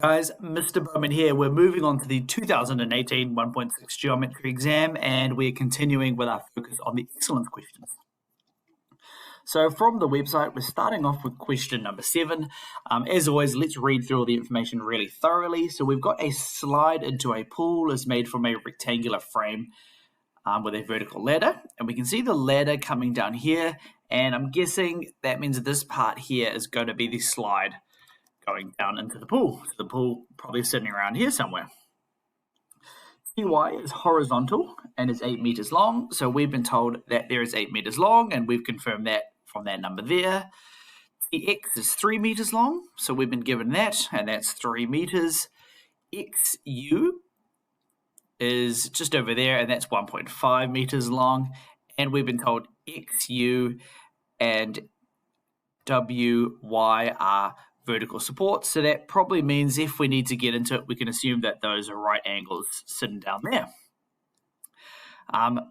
Guys, Mr. Bowman here. We're moving on to the 2018 1.6 geometry exam, and we're continuing with our focus on the excellence questions. So from the website, we're starting off with question number 7. As always, let's read through all the information really thoroughly. So we've got a slide into a pool is made from a rectangular frame with a vertical ladder, and we can see the ladder coming down here, and I'm guessing that means that this part here is going to be the slide going down into the pool. So the pool probably sitting around here somewhere. TY is horizontal and is 8 meters long. So we've been told that there is 8 meters long, and we've confirmed that from that number there. TX is 3 meters long. So we've been given that, and that's 3 meters. XU is just over there, and that's 1.5 meters long. And we've been told XU and WY are vertical support, so that probably means if we need to get into it, we can assume that those are right angles sitting down there.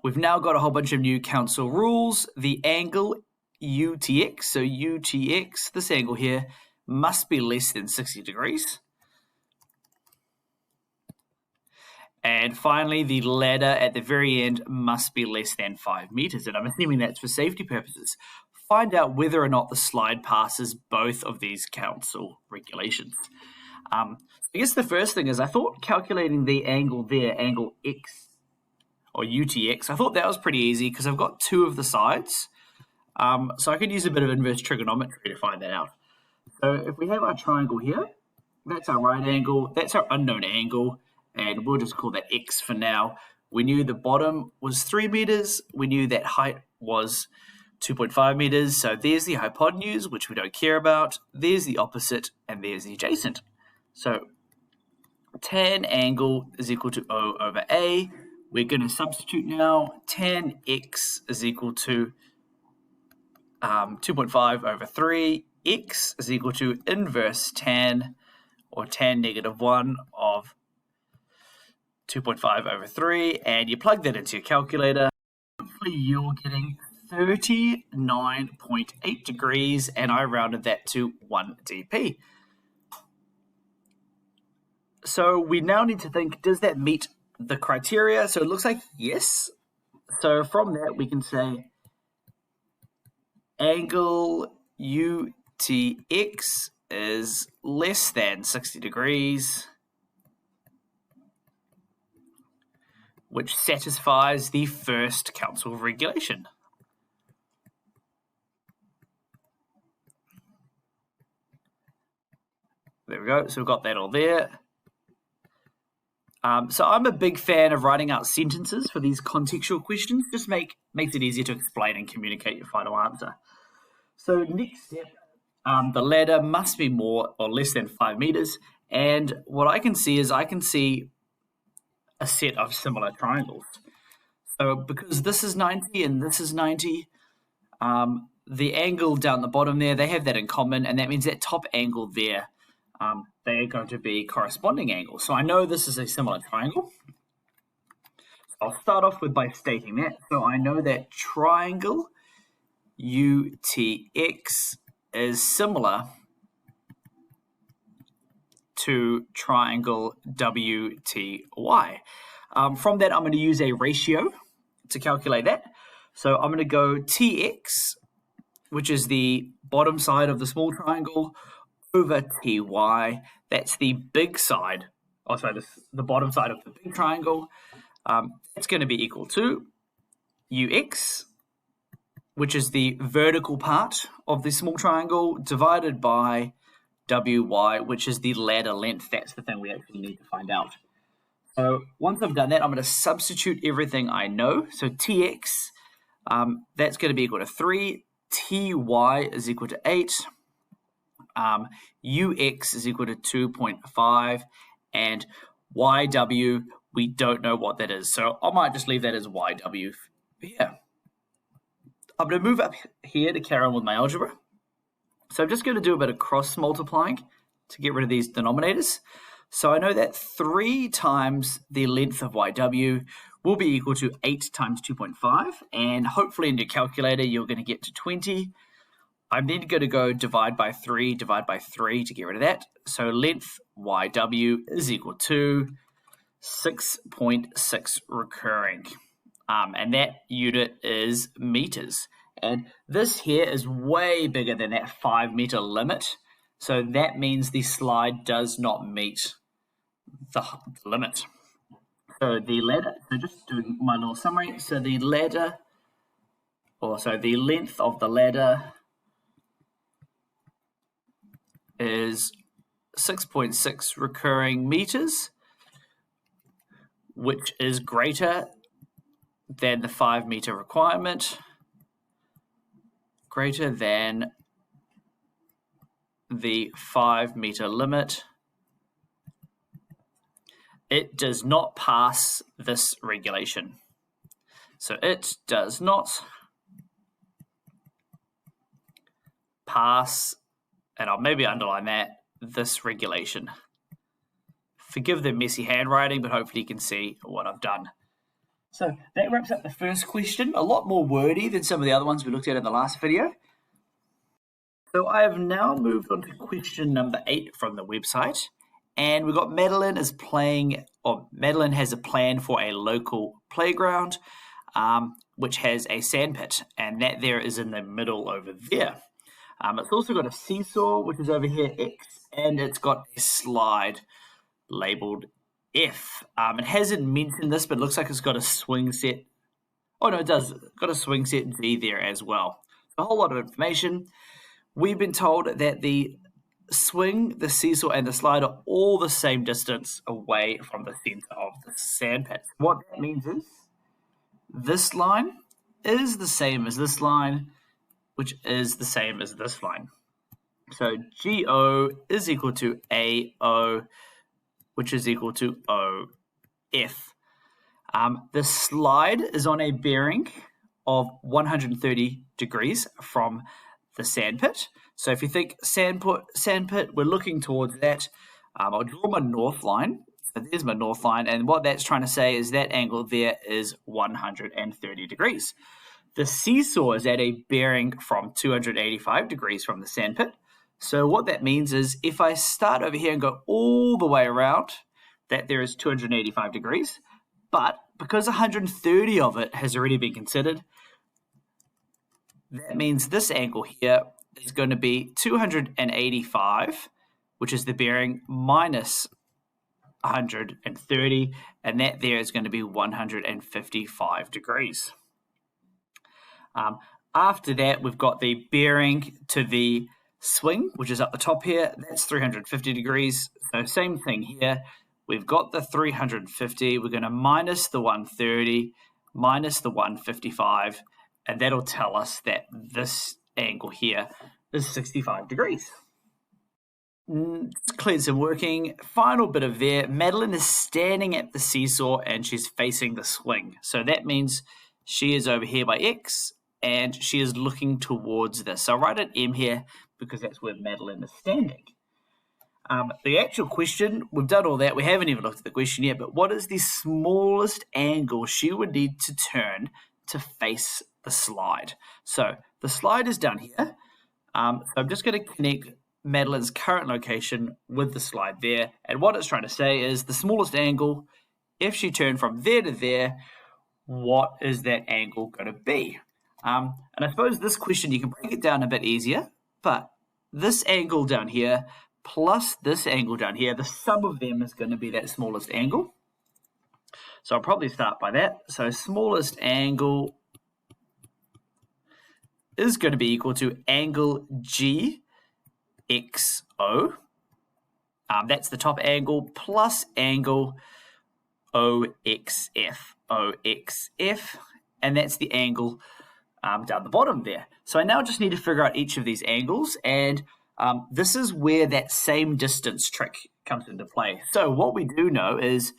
We've now got a whole bunch of new council rules. The angle UTX, so UTX, this angle here, must be less than 60 degrees. And finally, the ladder at the very end must be less than 5 meters, and I'm assuming that's for safety purposes. Find out whether or not the slide passes both of these council regulations. I guess the first thing is I thought calculating the angle there, angle X or UTX, I thought that was pretty easy because I've got 2 of the sides. So I could use a bit of inverse trigonometry to find that out. So if we have our triangle here, that's our right angle, that's our unknown angle, and we'll just call that X for now. We knew the bottom was 3 meters, we knew that height was 2.5 meters, so there's the hypotenuse, which we don't care about. There's the opposite, and there's the adjacent. So tan angle is equal to O over A. We're going to substitute now. Tan X is equal to 2.5 over 3. X is equal to inverse tan, or tan negative 1 of 2.5 over 3. And you plug that into your calculator. Hopefully you're getting 39.8 degrees, and I rounded that to 1 dp. So we now need to think, does that meet the criteria? So it looks like yes. So from that we can say angle UTX is less than 60 degrees, which satisfies the first council regulation. There we go. So we've got that all there. So I'm a big fan of writing out sentences for these contextual questions. Just makes it easier to explain and communicate your final answer. So next step, the ladder must be more or less than 5 meters. And what I can see is I can see a set of similar triangles. So because this is 90 and this is 90, the angle down the bottom there, they have that in common, and that means that top angle there, they are going to be corresponding angles. So I know this is a similar triangle. So I'll start off by stating that. So I know that triangle UTX is similar to triangle WTY. From that, I'm going to use a ratio to calculate that. So I'm going to go TX, which is the bottom side of the small triangle, over TY. That's the big side, the bottom side of the big triangle. It's going to be equal to UX, which is the vertical part of the small triangle, divided by WY, which is the ladder length. That's the thing we actually need to find out. So once I've done that, I'm going to substitute everything I know. So TX, that's going to be equal to 3. TY is equal to 8. UX is equal to 2.5. And YW, we don't know what that is. So I might just leave that as YW here. I'm going to move up here to carry on with my algebra. So I'm just going to do a bit of cross multiplying to get rid of these denominators. So I know that 3 times the length of YW will be equal to 8 times 2.5. And hopefully in your calculator, you're going to get to 20. I'm then going to go divide by 3 to get rid of that. So length YW is equal to 6.6 recurring. And that unit is meters. And this here is way bigger than that 5 meter limit. So that means the slide does not meet the limit. So the ladder, so just doing my little summary. So the ladder, the length of the ladder is 6.6 recurring meters, which is greater than the 5 meter requirement, greater than the 5 meter limit. It does not pass this regulation. So it does not pass, and I'll maybe underline that, this regulation. Forgive the messy handwriting, but hopefully you can see what I've done. So that wraps up the first question, a lot more wordy than some of the other ones we looked at in the last video. So I have now moved on to question number 8 from the website. And we've got Madeline has a plan for a local playground, which has a sandpit, and that there is in the middle over there. It's also got a seesaw, which is over here, X, and it's got a slide labeled F. It hasn't mentioned this, but it looks like it's got a swing set. Oh no, it does. It's got a swing set Z there as well. A whole lot of information. We've been told that the swing, the seesaw, and the slide are all the same distance away from the center of the sandpit. What that means is this line is the same as this line, which is the same as this line. So GO is equal to AO, which is equal to OF. The slide is on a bearing of 130 degrees from the sandpit. So if you think sandpit, we're looking towards that. I'll draw my north line. So there's my north line, and what that's trying to say is that angle there is 130 degrees. The seesaw is at a bearing from 285 degrees from the sandpit. So what that means is if I start over here and go all the way around, that there is 285 degrees. But because 130 of it has already been considered, that means this angle here is going to be 285, which is the bearing, minus 130, and that there is going to be 155 degrees. After that, we've got the bearing to the swing, which is up the top here. That's 350 degrees. So same thing here. We've got the 350. We're going to minus the 130, minus the 155, and that'll tell us that this angle here is 65 degrees. It's cleared some working. Final bit of there. Madeline is standing at the seesaw and she's facing the swing. So that means she is over here by X and she is looking towards this. So I'll write an M here because that's where Madeline is standing. The actual question, we've done all that. We haven't even looked at the question yet, but what is the smallest angle she would need to turn to face the slide? So the slide is down here. So I'm just going to connect Madeline's current location with the slide there. And what it's trying to say is the smallest angle, if she turned from there to there, what is that angle going to be? And I suppose this question, you can break it down a bit easier, but this angle down here plus this angle down here, the sum of them is going to be that smallest angle. So I'll probably start by that. So smallest angle is going to be equal to angle GXO. That's the top angle plus angle OXF. And that's the angle down the bottom there. So I now just need to figure out each of these angles, and this is where that same distance trick comes into play. So what we do know is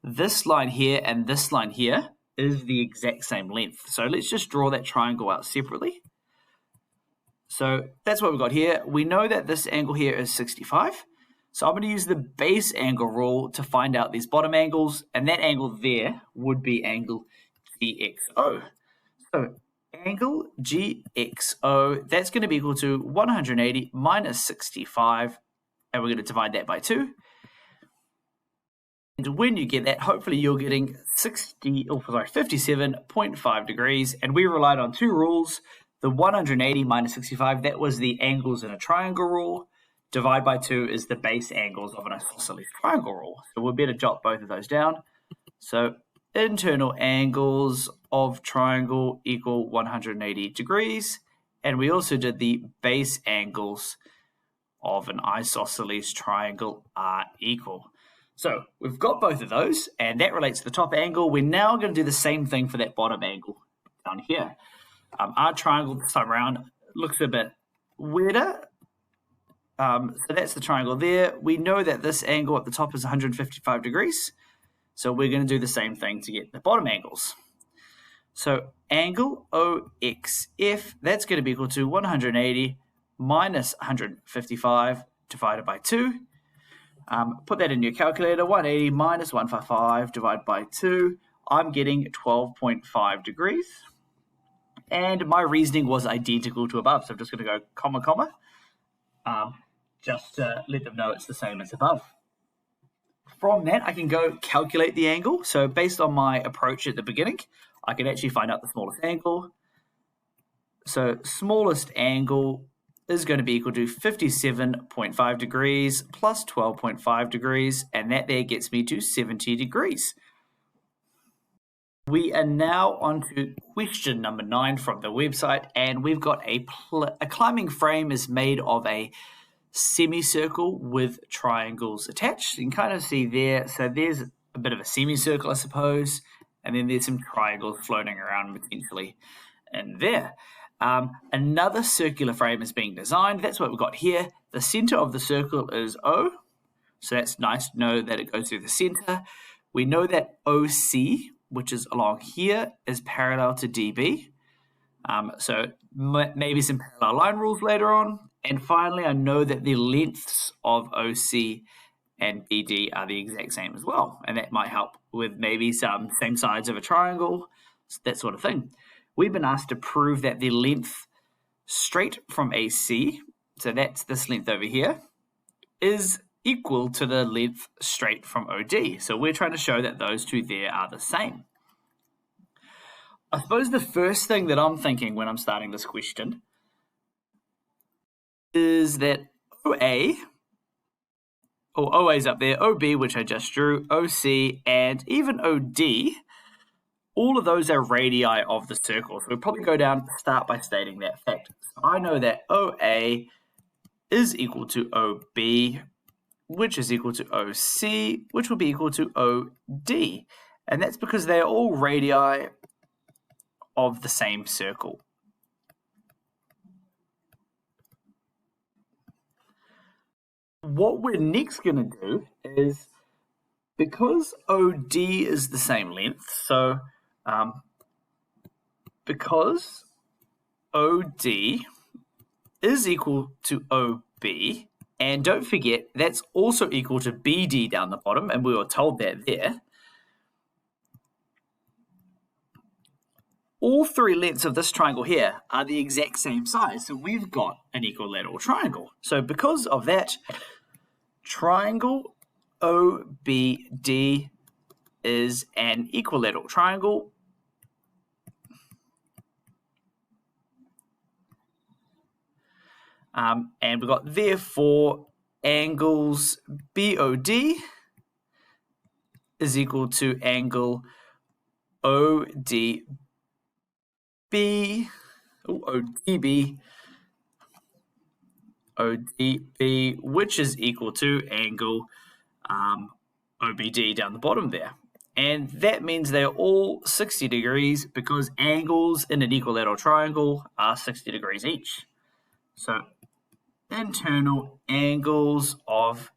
this line here and this line here is the exact same length. So let's just draw that triangle out separately. So that's what we've got here. We know that this angle here is 65. So I'm going to use the base angle rule to find out these bottom angles, and that angle there would be angle GXO. So angle GXO, that's going to be equal to 180 minus 65, and we're going to divide that by 2. And when you get that, hopefully you're getting 57.5 degrees, and we relied on 2 rules. The 180 minus 65, that was the angles in a triangle rule. Divide by 2 is the base angles of an isosceles triangle rule. So we'll better jot both of those down. So internal angles of triangle equal 180 degrees. And we also did the base angles of an isosceles triangle are equal. So we've got both of those, and that relates to the top angle. We're now going to do the same thing for that bottom angle down here. Our triangle this time around looks a bit weirder. So that's the triangle there. We know that this angle at the top is 155 degrees. So we're going to do the same thing to get the bottom angles. So angle OXF, that's going to be equal to 180 minus 155 divided by 2. Put that in your calculator. 180 minus 155 divided by 2. I'm getting 12.5 degrees. And my reasoning was identical to above. So I'm just going to go comma, comma. Just to let them know it's the same as above. From that, I can go calculate the angle. So based on my approach at the beginning, I can actually find out the smallest angle. So smallest angle is going to be equal to 57.5 degrees plus 12.5 degrees, and that there gets me to 70 degrees. We are now on to question number 9 from the website, and we've got a climbing frame is made of a semicircle with triangles attached. You can kind of see there, so there's a bit of a semicircle, I suppose, and then there's some triangles floating around potentially in there. Another circular frame is being designed. That's what we've got here. The center of the circle is O, so that's nice to know that it goes through the center. We know that OC, which is along here, is parallel to DB. So maybe some parallel line rules later on. And finally, I know that the lengths of OC and BD are the exact same as well. And that might help with maybe some same sides of a triangle, that sort of thing. We've been asked to prove that the length straight from AC, so that's this length over here, is equal to the length straight from OD. So we're trying to show that those two there are the same. I suppose the first thing that I'm thinking when I'm starting this question is that OA, or OA's up there, OB, which I just drew, OC, and even OD, all of those are radii of the circle. So we'll probably go down, start by stating that fact. So I know that OA is equal to OB, which is equal to OC, which will be equal to OD. And that's because they are all radii of the same circle. What we're next going to do is, because OD is the same length, so because OD is equal to OB, and don't forget, that's also equal to BD down the bottom, and we were told that there. All 3 lengths of this triangle here are the exact same size, so we've got an equilateral triangle. So because of that, triangle OBD is an equilateral triangle. And we've got, therefore, angles BOD is equal to angle ODB, ODB, which is equal to angle OBD down the bottom there. And that means they're all 60 degrees because angles in an equilateral triangle are 60 degrees each. So internal angles of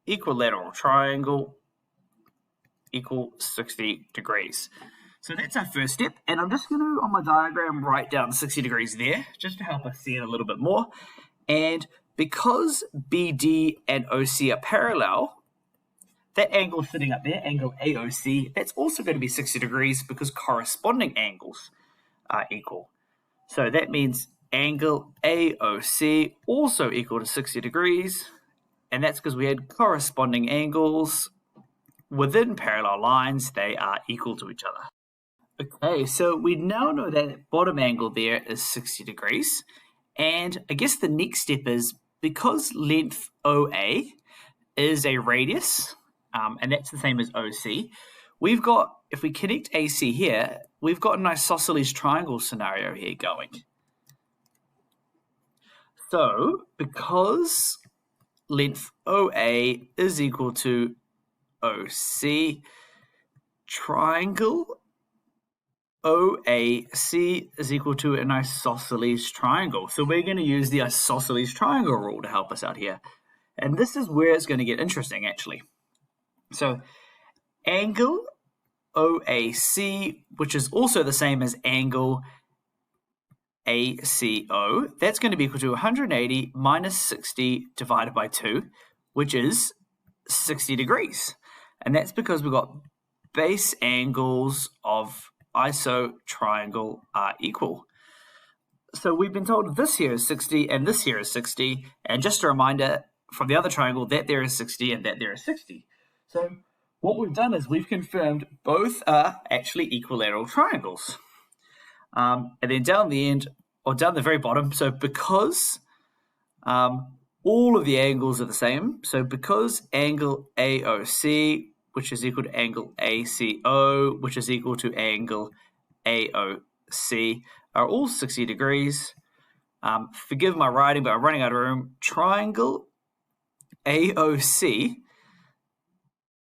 equilateral triangle equal 60 degrees. So that's our first step, and I'm just going to, on my diagram, write down 60 degrees there, just to help us see it a little bit more. And because BD and OC are parallel, that angle sitting up there, angle AOC, that's also going to be 60 degrees because corresponding angles are equal. So that means angle AOC also equal to 60 degrees, and that's because we had corresponding angles within parallel lines. They are equal to each other. Okay, so we now know that bottom angle there is 60 degrees, and I guess the next step is, because length OA is a radius, and that's the same as OC, we've got, if we connect AC here, we've got an isosceles triangle scenario here going. So, because length OA is equal to OC, triangle OAC is equal to an isosceles triangle. So we're going to use the isosceles triangle rule to help us out here. And this is where it's going to get interesting, actually. So angle OAC, which is also the same as angle ACO, that's going to be equal to 180 minus 60 divided by 2, which is 60 degrees. And that's because we've got base angles of iso triangle are equal. So we've been told this here is 60 and this here is 60. And just a reminder from the other triangle that there is 60 and that there is 60. So what we've done is we've confirmed both are actually equilateral triangles. And then down the end, or down the very bottom, so because all of the angles are the same, so because angle AOC, which is equal to angle ACO, which is equal to angle AOC, are all 60 degrees. Forgive my writing, but I'm running out of room. Triangle AOC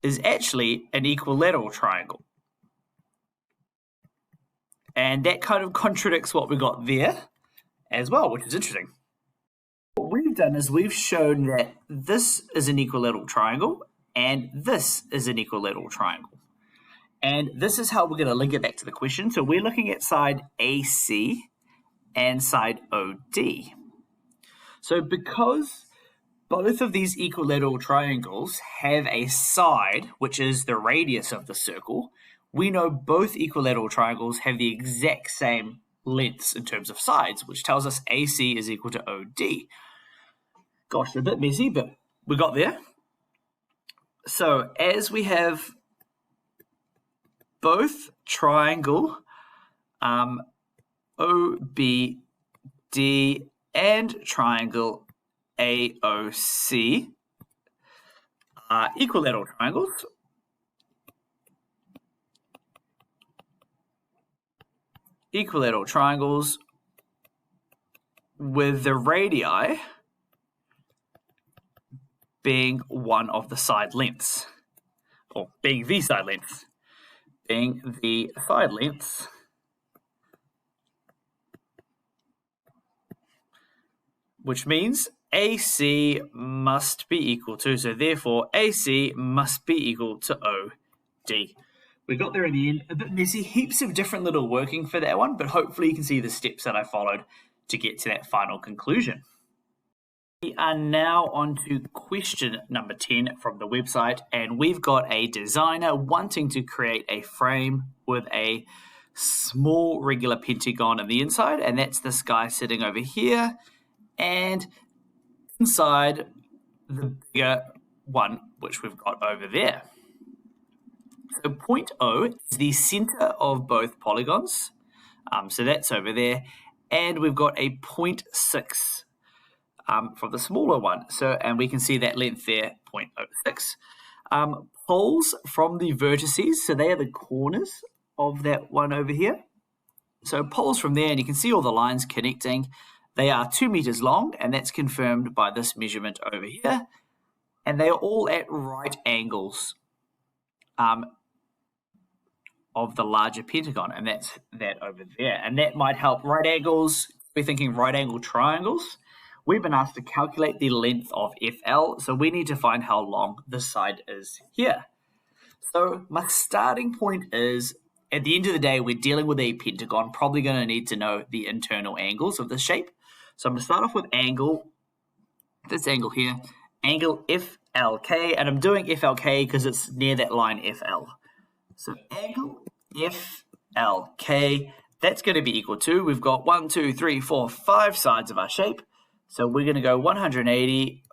is actually an equilateral triangle. And that kind of contradicts what we got there as well, which is interesting. What we've done is we've shown that this is an equilateral triangle and this is an equilateral triangle. And this is how we're going to link it back to the question. So we're looking at side AC and side OD. So because both of these equilateral triangles have a side, which is the radius of the circle, we know both equilateral triangles have the exact same lengths in terms of sides, which tells us AC is equal to OD. Gosh, a bit messy, but we got there. So as we have both triangle OBD and triangle AOC are equilateral triangles, with the radii being one of the side lengths, or being the side lengths, which means AC must be equal to, so therefore AC must be equal to OD. We got there in the end, a bit messy, heaps of different little working for that one, but hopefully you can see the steps that I followed to get to that final conclusion. We are now on to question number 10 from the website, and we've got a designer wanting to create a frame with a small regular pentagon on the inside, and that's this guy sitting over here, and inside the bigger one, which we've got over there. So point O is the center of both polygons, so that's over there, and we've got a 0.6 from the smaller one, and we can see that length there, 0.06. Poles from the vertices, so they are the corners of that one over here. So poles from there, and you can see all the lines connecting. They are 2 meters long, and that's confirmed by this measurement over here, and they are all at right angles of the larger pentagon, and that's that over there. And that might help right angles. We're thinking right angle triangles. We've been asked to calculate the length of FL, so we need to find how long this side is here. So my starting point is, at the end of the day, we're dealing with a pentagon, probably going to need to know the internal angles of the shape. So I'm going to start off with angle, this angle here, angle FLK, and I'm doing FLK because it's near that line FL. So angle FLK, that's going to be equal to, we've got 1, 2, 3, 4, 5 sides of our shape. So we're going to go 180,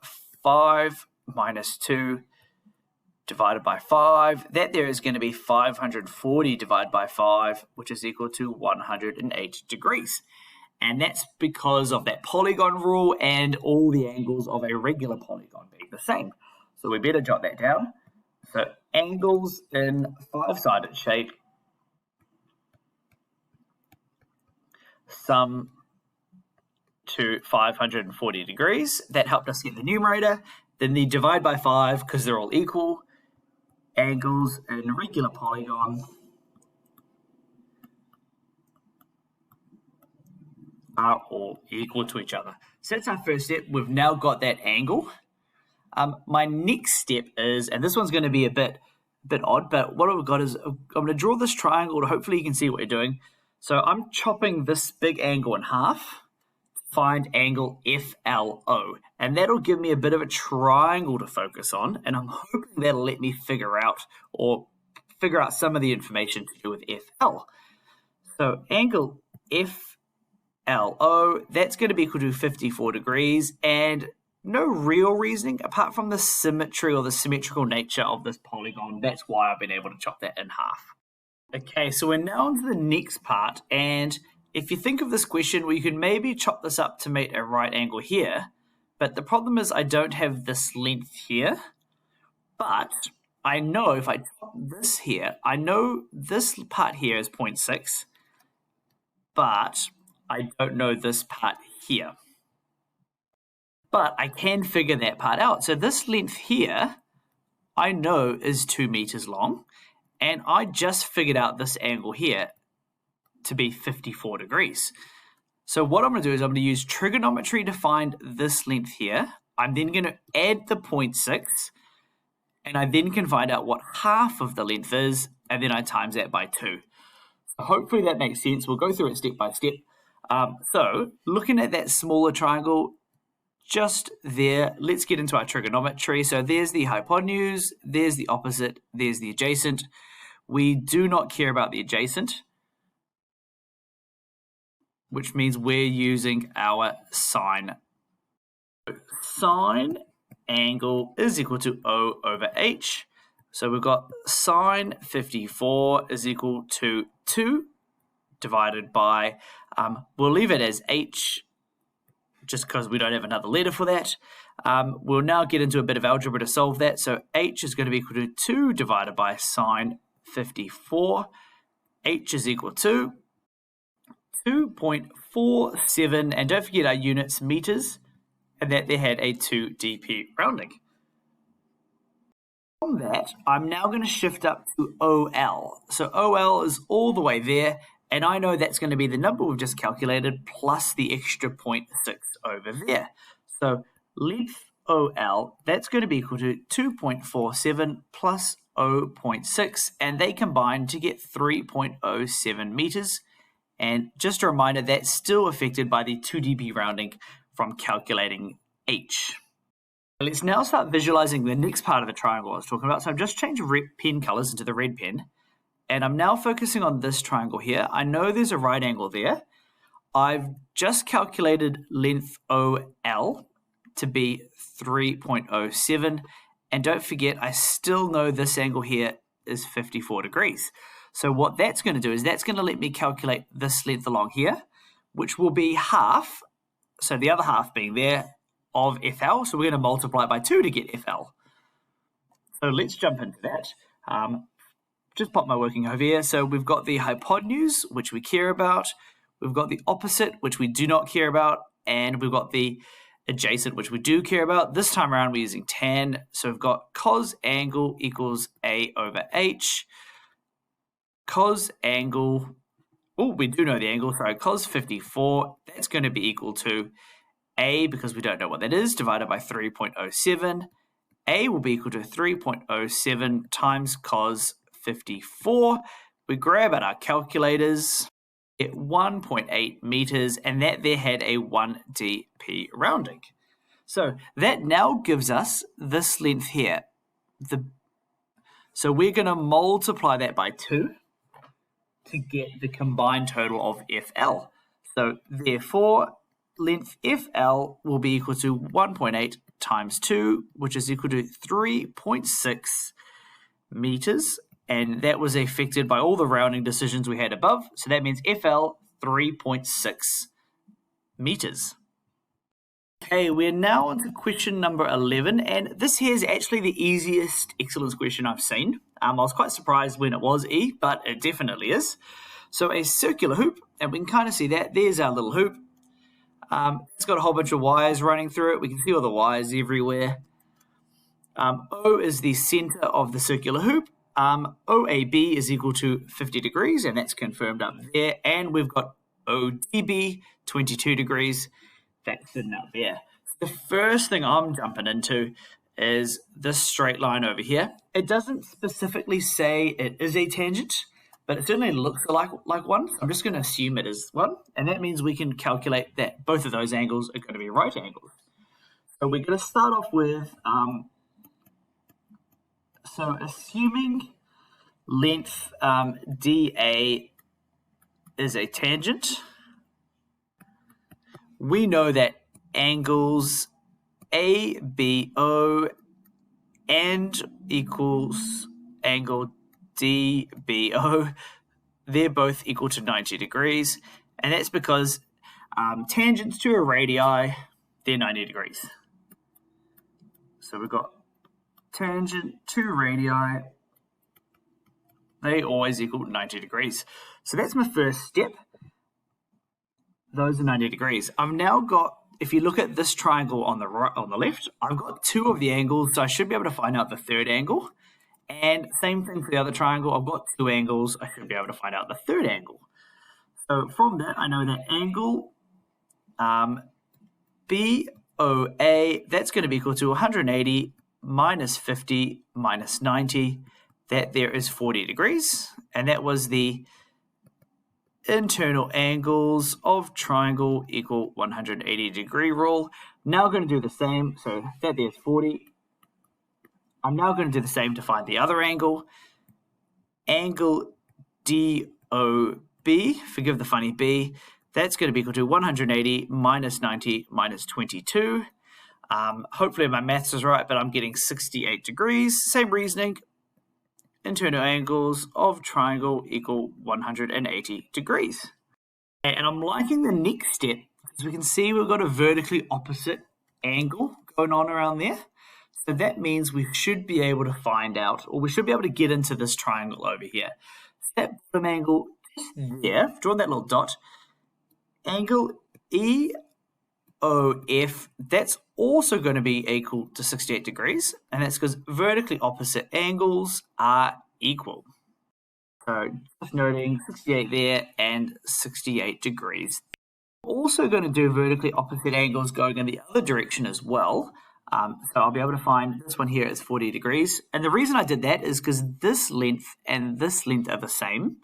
5 minus 2 divided by 5. That there is going to be 540 divided by 5, which is equal to 108 degrees. And that's because of that polygon rule and all the angles of a regular polygon being the same. So we better jot that down. So angles in 5-sided shape sum to 540 degrees. That helped us get the numerator. Then the divide by 5, because they're all equal, angles in regular polygon are all equal to each other. So that's our first step. We've now got that angle. My next step is, and this one's going to be a bit odd, but what I've got is I'm going to draw this triangle. Hopefully you can see what you're doing. So I'm chopping this big angle in half to find angle FLO, and that'll give me a bit of a triangle to focus on, and I'm hoping that'll let me figure out some of the information to do with FL. So angle FLO, that's going to be equal to 54 degrees, and no real reasoning apart from the symmetry or the symmetrical nature of this polygon. That's why I've been able to chop that in half. Okay, so we're now on to the next part, and if you think of this question, we could maybe chop this up to make a right angle here, but the problem is I don't have this length here, but I know if I chop this here, I know this part here is 0.6, but I don't know this part here. But I can figure that part out. So this length here, I know is 2 meters long, and I just figured out this angle here to be 54 degrees. So what I'm going to do is I'm going to use trigonometry to find this length here. I'm then going to add the 0.6, and I then can find out what half of the length is, and then I times that by 2. So hopefully that makes sense. We'll go through it step by step. So looking at that smaller triangle, just there, let's get into our trigonometry. So there's the hypotenuse, there's the opposite, there's the adjacent. We do not care about the adjacent, which means we're using our sine. Sine angle is equal to O over H. So we've got sine 54 is equal to 2 divided by, we'll leave it as H just because we don't have another letter for that. We'll now get into a bit of algebra to solve that. So H is going to be equal to 2 divided by sine 54. H is equal to 2.47, and don't forget our units, meters, and that they had a 2 dp rounding. From that, I'm now going to shift up to OL. So OL is all the way there, and I know that's going to be the number we've just calculated plus the extra 0.6 over there. So length OL, that's going to be equal to 2.47 plus 0.6, and they combine to get 3.07 meters. And just a reminder, that's still affected by the 2 dB rounding from calculating H. Let's now start visualizing the next part of the triangle I was talking about. So I've just changed pen colors into the red pen, and I'm now focusing on this triangle here. I know there's a right angle there. I've just calculated length OL to be 3.07, and don't forget, I still know this angle here is 54 degrees. So what that's going to do is that's going to let me calculate this length along here, which will be half, so the other half being there, of FL. So we're going to multiply by 2 to get FL. So let's jump into that. Just pop my working over here. So we've got the hypotenuse, which we care about. We've got the opposite, which we do not care about. And we've got the adjacent, which we do care about. This time around, we're using tan. So we've got cos angle equals A over H. Cos angle, we do know the angle, sorry, cos 54, that's going to be equal to A, because we don't know what that is, divided by 3.07. A will be equal to 3.07 times cos 54. We grab out our calculators, get 1.8 meters, and that there had a 1 dp rounding. So that now gives us this length here. So we're going to multiply that by 2. to get the combined total of FL. So therefore, length FL will be equal to 1.8 times 2, which is equal to 3.6 meters. And that was affected by all the rounding decisions we had above. So that means FL 3.6 meters. Okay, we're now on to question number 11, and this here is actually the easiest excellence question I've seen. I was quite surprised when it was E, but it definitely is. So a circular hoop, and we can kind of see that. There's our little hoop. It's got a whole bunch of wires running through it. We can see all the wires everywhere. O is the center of the circular hoop. OAB is equal to 50 degrees, and that's confirmed up there. And we've got ODB, 22 degrees. That's sitting up there. The first thing I'm jumping into is this straight line over here. It doesn't specifically say it is a tangent, but it certainly looks like one. I'm just going to assume it is one, and that means we can calculate that both of those angles are going to be right angles. So we're going to start off with, so assuming length DA is a tangent, we know that angles ABO and equals angle DBO, they're both equal to 90 degrees. And that's because tangents to a radii, they're 90 degrees. So we've got tangent to radii, they always equal 90 degrees. So that's my first step. Those are 90 degrees. I've now got, if you look at this triangle on the right, on the left, I've got two of the angles, so I should be able to find out the third angle. And same thing for the other triangle. I've got two angles. I should be able to find out the third angle. So from that, I know that angle BOA, that's going to be equal to 180 minus 50 minus 90. That there is 40 degrees. And that was the internal angles of triangle equal 180 degree rule. Now I'm going to do the same. So that there's 40. I'm now going to do the same to find the other angle. Angle DOB, forgive the funny B, that's going to be equal to 180 minus 90 minus 22. Hopefully my maths is right, but I'm getting 68 degrees. Same reasoning. Internal angles of triangle equal 180 degrees. And I'm liking the next step because we can see we've got a vertically opposite angle going on around there. So that means we should be able to find out, or we should be able to get into this triangle over here. So that bottom angle just there, drawing that little dot, angle EOF, that's also going to be equal to 68 degrees, and that's because vertically opposite angles are equal. So just noting 68 there and 68 degrees. We're also going to do vertically opposite angles going in the other direction as well. So I'll be able to find this one here is 40 degrees. And the reason I did that is because this length and this length are the same,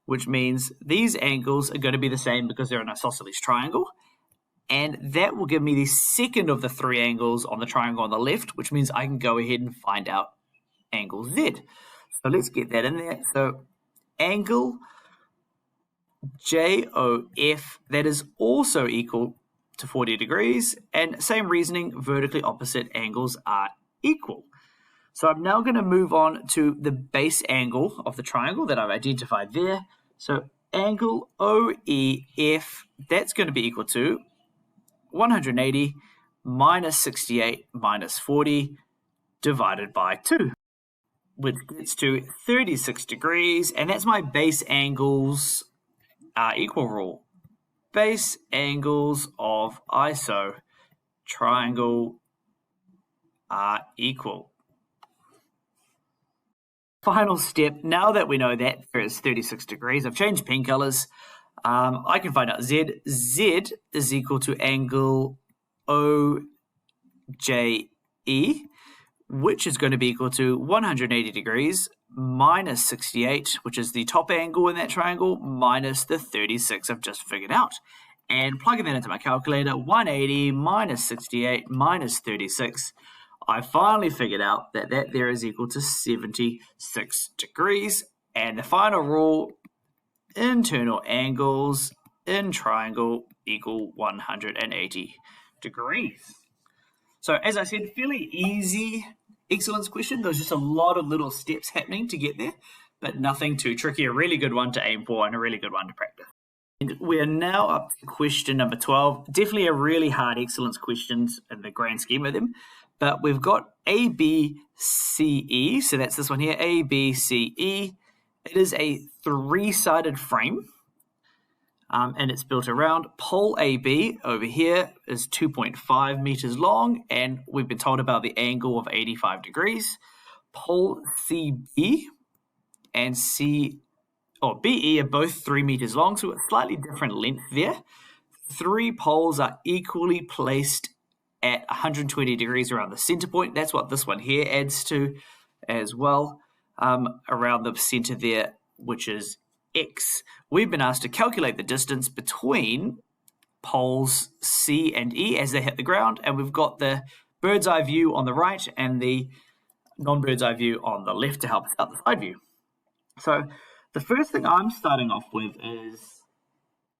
which means these angles are going to be the same because they're an isosceles triangle. And that will give me the second of the three angles on the triangle on the left, which means I can go ahead and find out angle Z. So let's get that in there. So angle JOF, that is also equal to 40 degrees. And same reasoning, vertically opposite angles are equal. So I'm now going to move on to the base angle of the triangle that I've identified there. So angle OEF, that's going to be equal to 180 minus 68 minus 40 divided by 2, which gets to 36 degrees, and that's my base angles equal rule. Base angles of iso triangle are equal. Final step, now that we know that there is 36 degrees, I've changed pen colors. I can find out Z. Z is equal to angle OJE, which is going to be equal to 180 degrees minus 68, which is the top angle in that triangle, minus the 36 I've just figured out. And plugging that into my calculator, 180 minus 68 minus 36, I finally figured out that that there is equal to 76 degrees. And the final rule internal angles in triangle equal 180 degrees. So as I said, fairly easy excellence question. There's just a lot of little steps happening to get there, but nothing too tricky. A really good one to aim for and a really good one to practice. And we are now up to question number 12. Definitely a really hard excellence questions in the grand scheme of them. But we've got A, B, C, E. So that's this one here, A, B, C, E. It is a three-sided frame. And it's built around pole AB over here is 2.5 meters long, and we've been told about the angle of 85 degrees. Pole CB and BE are both 3 meters long, so it's slightly different length there. Three poles are equally placed at 120 degrees around the center point. That's what this one here adds to as well, around the center there, which is X. We've been asked to calculate the distance between poles C and E as they hit the ground, and we've got the bird's eye view on the right and the non-bird's eye view on the left to help us out the side view. So the first thing I'm starting off with is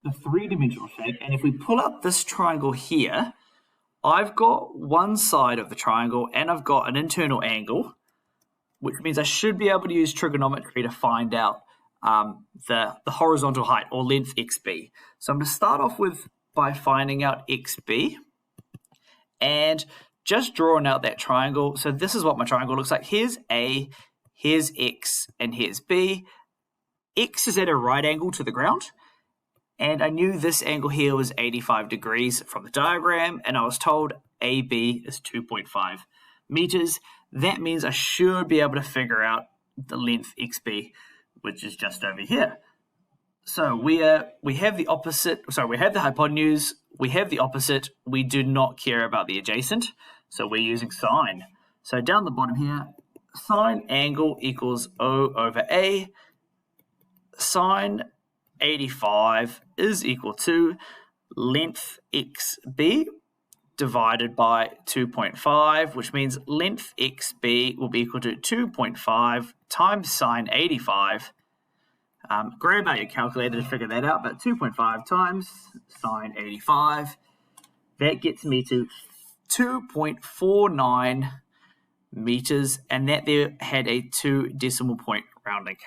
the three-dimensional shape, and if we pull up this triangle here, I've got one side of the triangle and I've got an internal angle, which means I should be able to use trigonometry to find out the horizontal height or length xb. So I'm going to start off by finding out xb and just drawing out that triangle. So this is what my triangle looks like. Here's A, here's X, and here's B. X is at a right angle to the ground, and I knew this angle here was 85 degrees from the diagram, and I was told AB is 2.5 meters. That means I should be able to figure out the length xb, which is just over here. So we have the opposite, sorry, we have the hypotenuse, we have the opposite, we do not care about the adjacent, so we're using sine. So down the bottom here, sine angle equals O over A, sine 85 is equal to length xb divided by 2.5, which means length xb will be equal to 2.5 times sine 85. Grab out your calculator to figure that out, but 2.5 times sine 85, that gets me to 2.49 meters, and that there had a 2 decimal point rounding.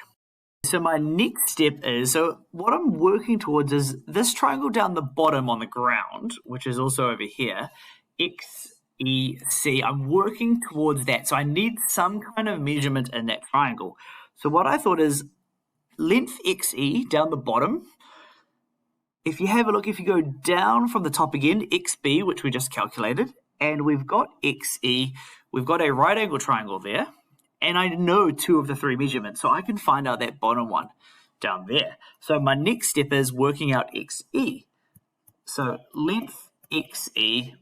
So my next step is, so what I'm working towards is this triangle down the bottom on the ground, which is also over here, XEC. I'm working towards that. So I need some kind of measurement in that triangle. So what I thought is length XE down the bottom. If you have a look, if you go down from the top again, XB, which we just calculated, and we've got XE, we've got a right angle triangle there. And I know 2 of the 3 measurements, so I can find out that bottom one down there. So my next step is working out XE. So length XE,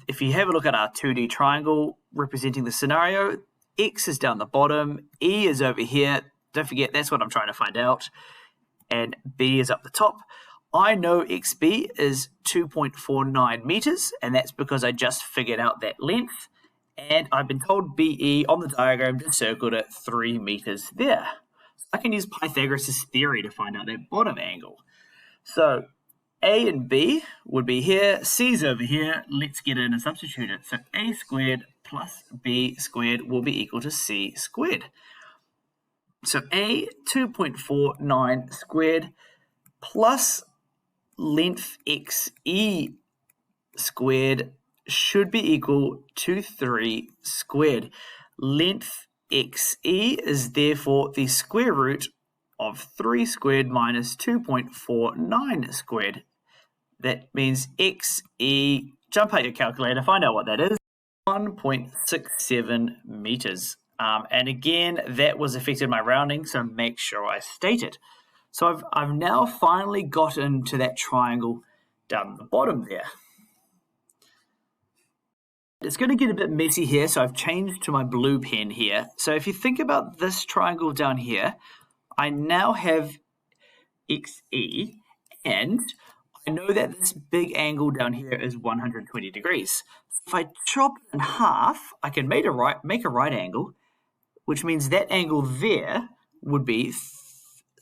if you have a look at our 2D triangle representing the scenario, X is down the bottom, E is over here. Don't forget, that's what I'm trying to find out. And B is up the top. I know XB is 2.49 meters, and that's because I just figured out that length. And I've been told BE on the diagram just circled at 3 meters there. So I can use Pythagoras' theory to find out that bottom angle. So A and B would be here, C's over here. Let's get in and substitute it. So A squared plus B squared will be equal to C squared. So A 2.49 squared plus length XE squared should be equal to 3 squared. Length XE is therefore the square root of 3 squared minus 2.49 squared. That means XE, jump out your calculator, find out what that is, 1.67 meters. And again, that was affected by rounding, so make sure I state it. So I've now finally gotten to that triangle down the bottom there. It's going to get a bit messy here, so I've changed to my blue pen here. So if you think about this triangle down here, I now have XE, and I know that this big angle down here is 120 degrees. If I chop it in half, I can make a right angle, which means that angle there would be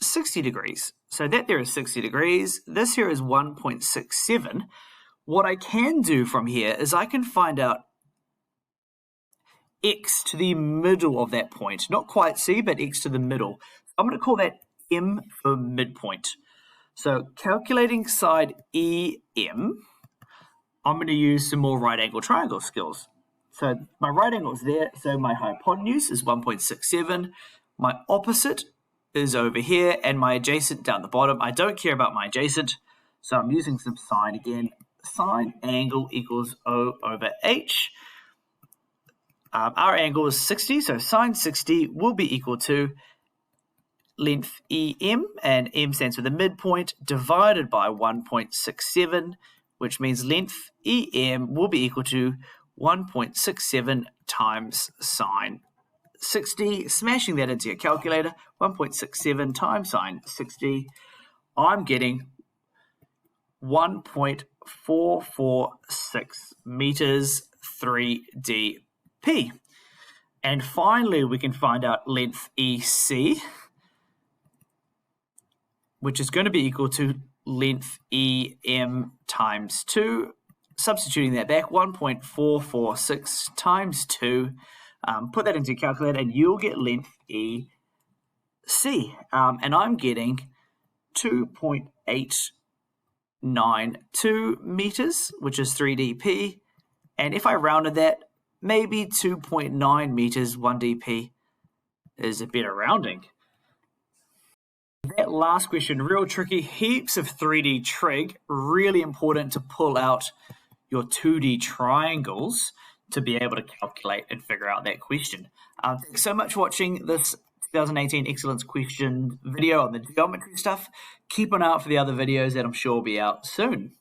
60 degrees. So that there is 60 degrees. This here is 1.67. What I can do from here is I can find out x to the middle of that point. Not quite c, but x to the middle. I'm going to call that m for midpoint. So calculating side EM, I'm going to use some more right angle triangle skills. So my right angle is there, so my hypotenuse is 1.67. My opposite is over here, and my adjacent down the bottom. I don't care about my adjacent, so I'm using some sine again. Sine angle equals O over H. Our angle is 60, so sine 60 will be equal to length EM, and M stands for the midpoint, divided by 1.67, which means length EM will be equal to 1.67 times sine 60. Smashing that into your calculator, 1.67 times sine 60, I'm getting 1.446 meters 3dP. And finally, we can find out length EC, which is going to be equal to length EM times 2. Substituting that back, 1.446 times 2. Put that into your calculator, and you'll get length EC. And I'm getting 2.892 meters, which is 3dP. And if I rounded that, maybe 2.9 meters 1dP is a better rounding. That last question, real tricky, heaps of 3D trig, really important to pull out your 2D triangles to be able to calculate and figure out that question. Thanks so much for watching this 2018 Excellence question video on the geometry stuff. Keep an eye out for the other videos that I'm sure will be out soon.